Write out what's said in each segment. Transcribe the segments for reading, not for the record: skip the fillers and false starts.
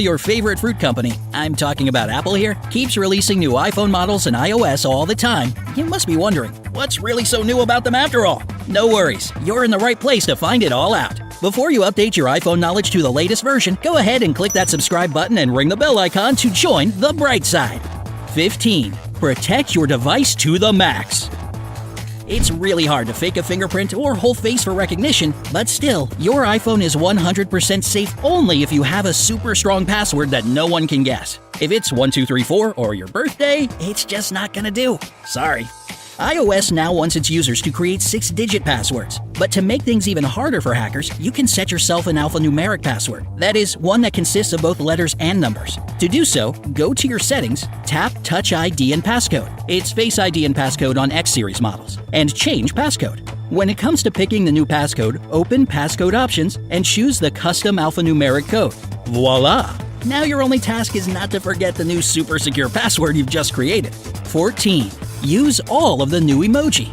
Your favorite fruit company, I'm talking about Apple here, keeps releasing new iPhone models and iOS all the time. You must be wondering, what's really so new about them after all? No worries, you're in the right place to find it all out. Before you update your iPhone knowledge to the latest version, go ahead and click that subscribe button and ring the bell icon to join the bright side. 15. Protect your device to the max. It's really hard to fake a fingerprint or whole face for recognition, but still, your iPhone is 100% safe only if you have a super strong password that no one can guess. If it's 1234 or your birthday, it's just not gonna do. Sorry. iOS now wants its users to create 6-digit passwords. But to make things even harder for hackers, you can set yourself an alphanumeric password. That is, one that consists of both letters and numbers. To do so, go to your settings, tap Touch ID and Passcode. It's Face ID and Passcode on X series models. And change passcode. When it comes to picking the new passcode, open Passcode Options and choose the custom alphanumeric code. Voila! Now your only task is not to forget the new super secure password you've just created. 14. Use all of the new emoji.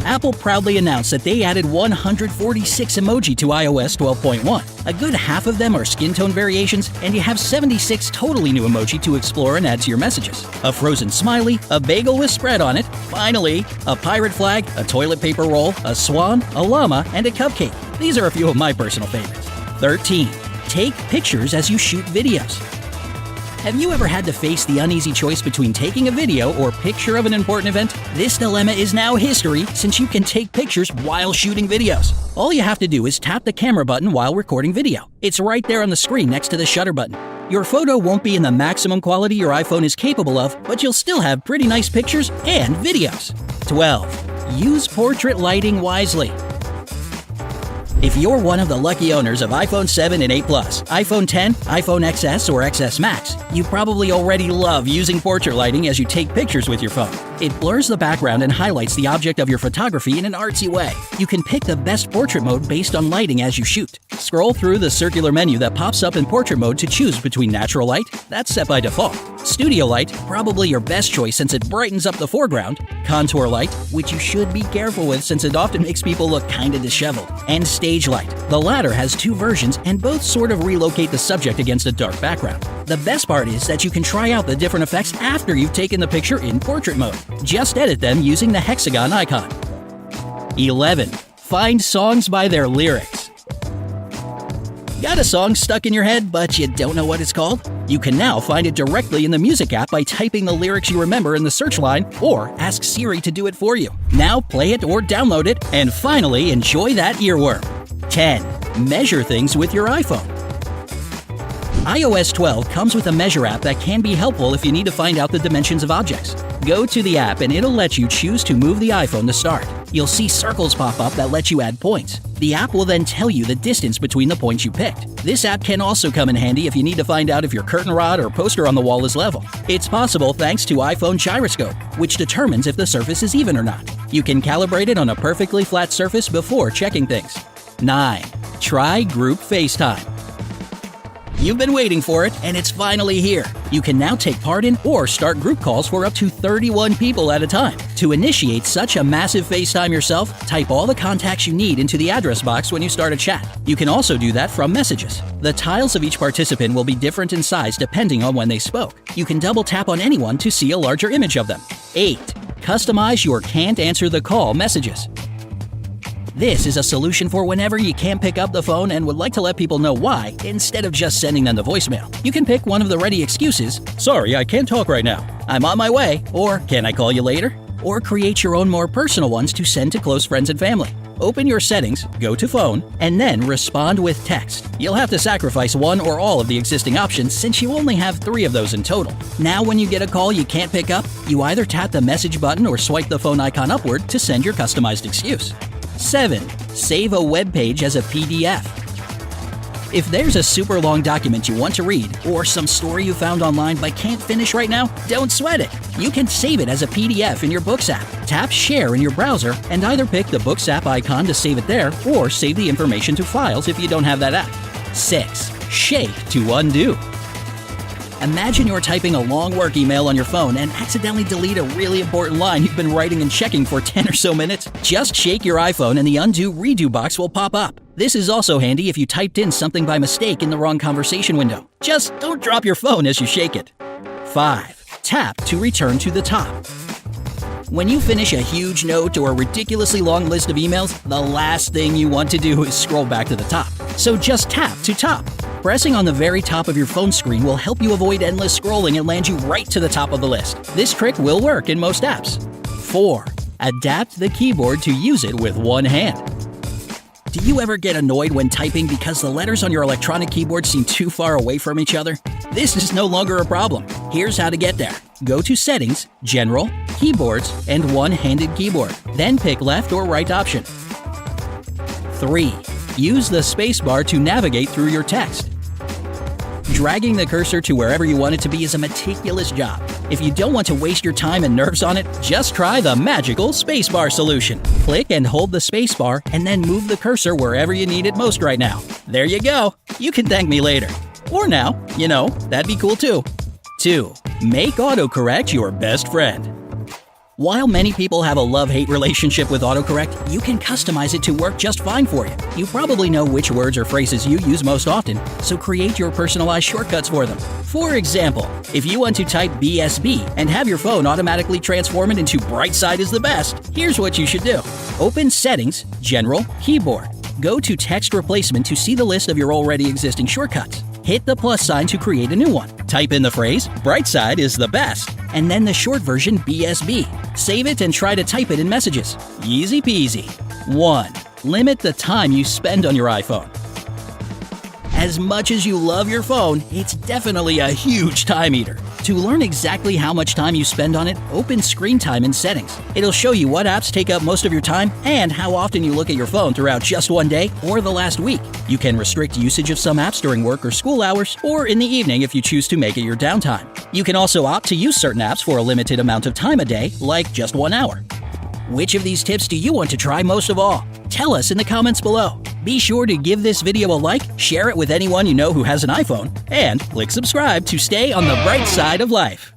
Apple proudly announced that they added 146 emoji to iOS 12.1. A good half of them are skin tone variations, and you have 76 totally new emoji to explore and add to your messages. A frozen smiley, a bagel with spread on it, finally, a pirate flag, a toilet paper roll, a swan, a llama, and a cupcake. These are a few of my personal favorites. 13. Take pictures as you shoot videos. Have you ever had to face the uneasy choice between taking a video or picture of an important event? This dilemma is now history since you can take pictures while shooting videos. All you have to do is tap the camera button while recording video. It's right there on the screen next to the shutter button. Your photo won't be in the maximum quality your iPhone is capable of, but you'll still have pretty nice pictures and videos. 12. Use portrait lighting wisely. If you're one of the lucky owners of iPhone 7 and 8 Plus, iPhone 10, iPhone XS, or XS Max, you probably already love using portrait lighting as you take pictures with your phone. It blurs the background and highlights the object of your photography in an artsy way. You can pick the best portrait mode based on lighting as you shoot. Scroll through the circular menu that pops up in portrait mode to choose between natural light, that's set by default, studio light, probably your best choice since it brightens up the foreground, contour light, which you should be careful with since it often makes people look kinda disheveled, and stage light. The latter has 2 versions and both sort of relocate the subject against a dark background. The best part is that you can try out the different effects after you've taken the picture in portrait mode. Just edit them using the hexagon icon. 11. Find songs by their lyrics. Got a song stuck in your head, but you don't know what it's called? You can now find it directly in the Music app by typing the lyrics you remember in the search line or ask Siri to do it for you. Now play it or download it, and finally enjoy that earworm. 10. Measure things with your iPhone. iOS 12 comes with a measure app that can be helpful if you need to find out the dimensions of objects. Go to the app and it'll let you choose to move the iPhone to start. You'll see circles pop up that let you add points. The app will then tell you the distance between the points you picked. This app can also come in handy if you need to find out if your curtain rod or poster on the wall is level. It's possible thanks to iPhone Gyroscope, which determines if the surface is even or not. You can calibrate it on a perfectly flat surface before checking things. 9. Try Group FaceTime. You've been waiting for it, and it's finally here. You can now take part in or start group calls for up to 31 people at a time. To initiate such a massive FaceTime yourself, type all the contacts you need into the address box when you start a chat. You can also do that from messages. The tiles of each participant will be different in size depending on when they spoke. You can double tap on anyone to see a larger image of them. 8. Customize your can't answer the call messages. This is a solution for whenever you can't pick up the phone and would like to let people know why, instead of just sending them the voicemail. You can pick one of the ready excuses, "Sorry, I can't talk right now. I'm on my way," or "Can I call you later?" Or create your own more personal ones to send to close friends and family. Open your settings, go to phone, and then respond with text. You'll have to sacrifice one or all of the existing options since you only have 3 of those in total. Now when you get a call you can't pick up, you either tap the message button or swipe the phone icon upward to send your customized excuse. 7. Save a web page as a PDF. If there's a super long document you want to read, or some story you found online but can't finish right now, don't sweat it. You can save it as a PDF in your Books app. Tap Share in your browser and either pick the Books app icon to save it there, or save the information to files if you don't have that app. 6. Shake to undo. Imagine you're typing a long work email on your phone and accidentally delete a really important line you've been writing and checking for 10 or so minutes. Just shake your iPhone and the undo redo box will pop up. This is also handy if you typed in something by mistake in the wrong conversation window. Just don't drop your phone as you shake it. 5. Tap to return to the top. When you finish a huge note or a ridiculously long list of emails, the last thing you want to do is scroll back to the top. So just tap to top. Pressing on the very top of your phone screen will help you avoid endless scrolling and land you right to the top of the list. This trick will work in most apps. 4. Adapt the keyboard to use it with one hand. Do you ever get annoyed when typing because the letters on your electronic keyboard seem too far away from each other? This is no longer a problem. Here's how to get there. Go to Settings, General, Keyboards, and One-Handed Keyboard. Then pick left or right option. 3. Use the spacebar to navigate through your text. Dragging the cursor to wherever you want it to be is a meticulous job. If you don't want to waste your time and nerves on it, just try the magical spacebar solution. Click and hold the spacebar and then move the cursor wherever you need it most right now. There you go. You can thank me later. Or now, that'd be cool too. 2. Make autocorrect your best friend. While many people have a love-hate relationship with autocorrect, you can customize it to work just fine for you. You probably know which words or phrases you use most often, so create your personalized shortcuts for them. For example, if you want to type BSB and have your phone automatically transform it into Bright Side is the best, here's what you should do. Open Settings, General, Keyboard. Go to Text Replacement to see the list of your already existing shortcuts. Hit the plus sign to create a new one. Type in the phrase, Bright Side is the best, and then the short version BSB. Save it and try to type it in Messages. Easy peasy. 1. Limit the time you spend on your iPhone. As much as you love your phone, it's definitely a huge time eater. To learn exactly how much time you spend on it, open Screen Time in Settings. It'll show you what apps take up most of your time and how often you look at your phone throughout just one day or the last week. You can restrict usage of some apps during work or school hours, or in the evening if you choose to make it your downtime. You can also opt to use certain apps for a limited amount of time a day, like just 1 hour. Which of these tips do you want to try most of all? Tell us in the comments below. Be sure to give this video a like, share it with anyone you know who has an iPhone, and click subscribe to stay on the bright side of life.